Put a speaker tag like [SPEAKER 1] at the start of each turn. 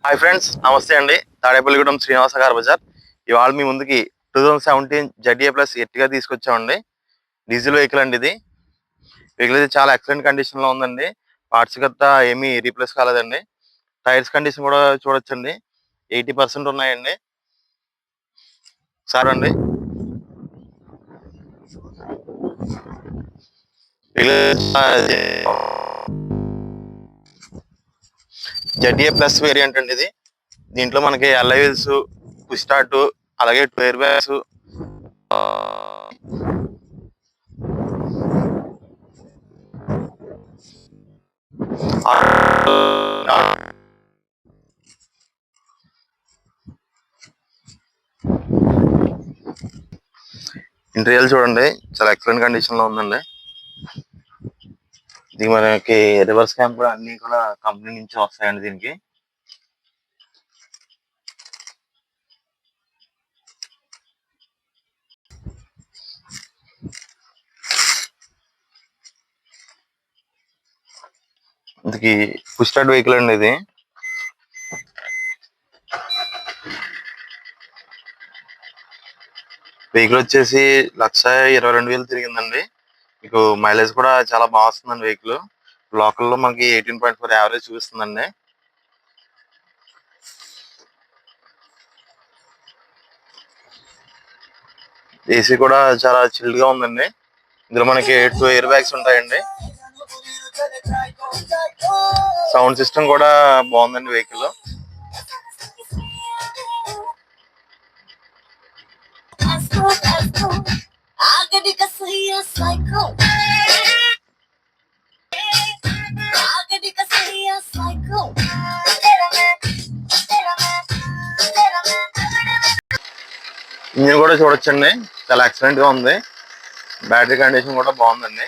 [SPEAKER 1] Hi friends, నమస్తే అండి. తాడేపల్లిగూడెం శ్రీనివాస గారి బజార్. ఇవాళ మీ ముందుకి 2017 ZA ప్లస్ ఎర్టిగా తీసుకొచ్చామండి. డీజిల్ వెహికల్ అండి ఇది. వెహికల్ అయితే చాలా ఎక్సలెంట్ కండిషన్ లో ఉందండి. పార్ట్స్ గట్టా ఏమీ రీప్లేస్ కాలేదండి. టైర్స్ కండిషన్ కూడా చూడొచ్చండి, 80% ఉన్నాయండి. సార్ అండి, ZA ప్లస్ వేరియంట్ అండి ఇది. దీంట్లో మనకి అలైవిల్స్, పుష్ స్టార్ట్, అలాగే 2 ఎయిర్ బ్యాగ్స్, ఇంటీరియర్ చూడండి, చాలా ఎక్సలెంట్ కండిషన్ లో ఉందండి. ఇది మనకి రివర్స్ క్యామ్ కూడా అన్ని కూడా కంపెనీ నుంచి వస్తాయండి దీనికి. ఇది పుష్ స్టార్ట్ వెహికల్ అండి ఇది. వెహికల్ వచ్చేసి 1,22,000 తిరిగిందండి. మీకు మైలేజ్ కూడా చాలా బాగా వస్తుందండి. వెహికల్ లోకల్లో మనకి 18.4 యావరేజ్ చూపిస్తుందండి. ఏసీ కూడా చాలా చిల్డ్ గా ఉందండి. ఇందులో మనకి 2 ఎయిర్ బ్యాగ్స్ ఉంటాయండి. సౌండ్ సిస్టమ్ కూడా బాగుందండి వెహికల్ లో. ఇంజిన్ కూడా చూడొచ్చండి, చాలా ఎక్సలెంట్ గా ఉంది. బ్యాటరీ కండిషన్ కూడా బాగుందండి.